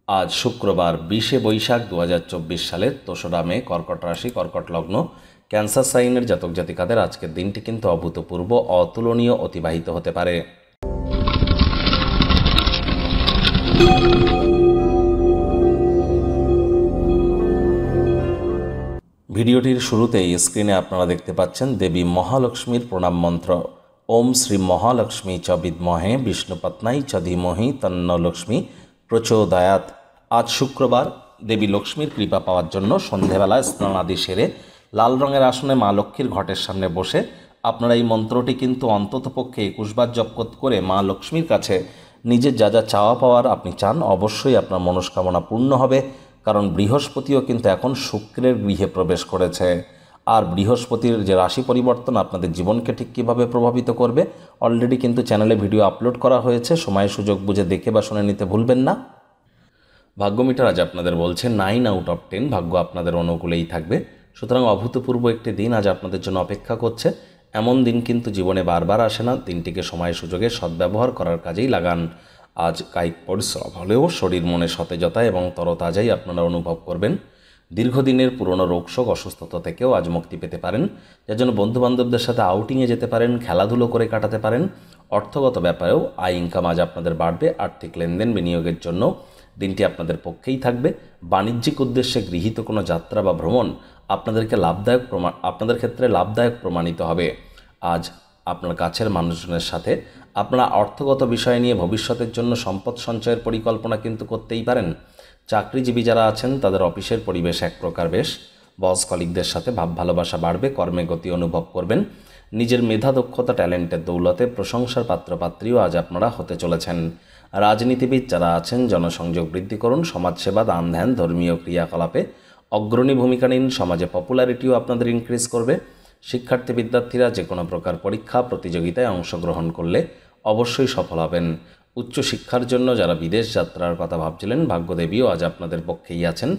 আজ শুক্রবার 20শে বৈশাখ 2024 সালের 3রা মে, কর্কট রাশি, কর্কট লগ্ন, ক্যান্সার সাইনের জাতক জাতিকাদের আজকের দিনটি কিন্তু অভূতপূর্ব, অতুলনীয় অতিবাহিত হতে পারে। ভিডিওটির শুরুতেই স্ক্রিনে আপনারা দেখতে পাচ্ছেন দেবী মহালক্ষ্মীর প্রণাম মন্ত্র। ওম শ্রী মহালক্ষ্মী চ বিদ্মহে বিষ্ণুপত্নাই চ ধীমহি তন্ন লক্ষ্মী প্রচোদয়াৎ। আজ শুক্রবার দেবী লক্ষ্মীর কৃপা পাওয়ার জন্য সন্ধেবেলায় স্নানাদি সেরে লাল রঙের আসনে মা লক্ষ্মীর ঘটের সামনে বসে আপনারা এই মন্ত্রটি কিন্তু অন্ততপক্ষে 21 বার জপ করে মা লক্ষ্মীর কাছে নিজের যা যা চাওয়া পাওয়ার আপনি চান, অবশ্যই আপনার মনস্কামনা পূর্ণ হবে। কারণ বৃহস্পতিও কিন্তু এখন শুক্রের গৃহে প্রবেশ করেছে। আর বৃহস্পতির যে রাশি পরিবর্তন আপনাদের জীবনকে ঠিক কীভাবে প্রভাবিত করবে, অলরেডি কিন্তু চ্যানেলে ভিডিও আপলোড করা হয়েছে, সময় সুযোগ বুঝে দেখে বা শুনে নিতে ভুলবেন না। ভাগ্যমিটার আজ আপনাদের বলছে 9 আউট অফ 10 ভাগ্য আপনাদের অনুকূলেই থাকবে। সুতরাং অভূতপূর্ব একটি দিন আজ আপনাদের জন্য অপেক্ষা করছে। এমন দিন কিন্তু জীবনে বারবার আসে না। দিনটিকে সময় সুযোগে সদ্ব্যবহার করার কাজেই লাগান। আজ কায়িক পরিশ্রম হলেও শরীর মনে সতেজতা এবং তরতাজাই আপনারা অনুভব করবেন। দীর্ঘদিনের পুরনো রোগশোক অসুস্থতা থেকেও আজ মুক্তি পেতে পারেন, যার জন্য বন্ধুবান্ধবদের সাথে আউটিংয়ে যেতে পারেন, খেলাধুলো করে কাটাতে পারেন। অর্থগত ব্যাপারেও আয় ইনকাম আজ আপনাদের বাড়বে। আর্থিক লেনদেন বিনিয়োগের জন্য দিনটি আপনাদের পক্ষেই থাকবে। বাণিজ্যিক উদ্দেশ্যে গৃহীত কোনো যাত্রা বা ভ্রমণ আপনাদের ক্ষেত্রে লাভদায়ক প্রমাণিত হবে। আজ আপনার কাছের মানুষজনের সাথে আপনারা অর্থগত বিষয় নিয়ে ভবিষ্যতের জন্য সম্পদ সঞ্চয়ের পরিকল্পনা কিন্তু করতেই পারেন। চাকরিজীবী যারা আছেন তাদের অফিসের পরিবেশ এক প্রকার বেশ। বস কলিগদের সাথে ভাব ভালোবাসা বাড়বে, কর্মে গতি অনুভব করবেন। নিজের মেধা দক্ষতা ট্যালেন্টের দৌলতে প্রশংসার পাত্রপাত্রীও আজ আপনারা হতে চলেছেন। রাজনীতিবিদ যারা আছেন জনসংযোগ বৃদ্ধি করুন। সমাজসেবা, দান ধ্যান, ধর্মীয় ক্রিয়াকলাপে অগ্রণী ভূমিকা নিন। সমাজে পপুলারিটিও আপনাদের ইনক্রিজ করবে। শিক্ষার্থী বিদ্যার্থীরা যে কোনো প্রকার পরীক্ষা প্রতিযোগিতায় অংশগ্রহণ করলে অবশ্যই সফল হবেন। উচ্চশিক্ষার জন্য যারা বিদেশ যাত্রার কথা ভাবছিলেন, ভাগ্যদেবীও আজ আপনাদের পক্ষেই আছেন।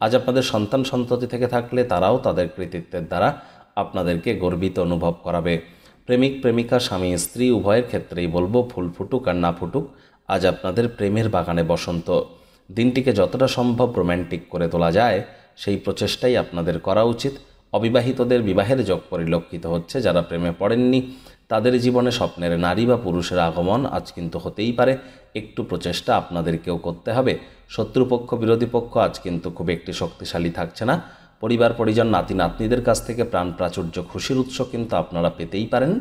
আজ আপনাদের সন্তান সন্ততি থেকে থাকলে তারাও তাদের কৃতিত্বের দ্বারা আপনাদেরকে গর্বিত অনুভব করাবে। প্রেমিক প্রেমিকা, স্বামী স্ত্রী উভয়ের ক্ষেত্রেই বলবো, ফুল ফুটুক আর না ফুটুক, আজ আপনাদের প্রেমের বাগানে বসন্ত। দিনটিকে যতটা সম্ভব রোম্যান্টিক করে তোলা যায় সেই প্রচেষ্টাই আপনাদের করা উচিত। অবিবাহিতদের বিবাহের যোগ পরিলক্ষিত হচ্ছে। যারা প্রেমে পড়েননি তাদের জীবনে স্বপ্নের নারী বা পুরুষের আগমন আজ কিন্তু হতেই পারে। একটু প্রচেষ্টা আপনাদেরকেও করতে হবে। শত্রুপক্ষ বিরোধী পক্ষ আজ কিন্তু খুব একটি শক্তিশালী থাকছে না। পরিবার পরিজন, নাতি নাতনিদের কাছ থেকে প্রাণ প্রাচুর্য, খুশির উৎস কিন্তু আপনারা পেতেই পারেন।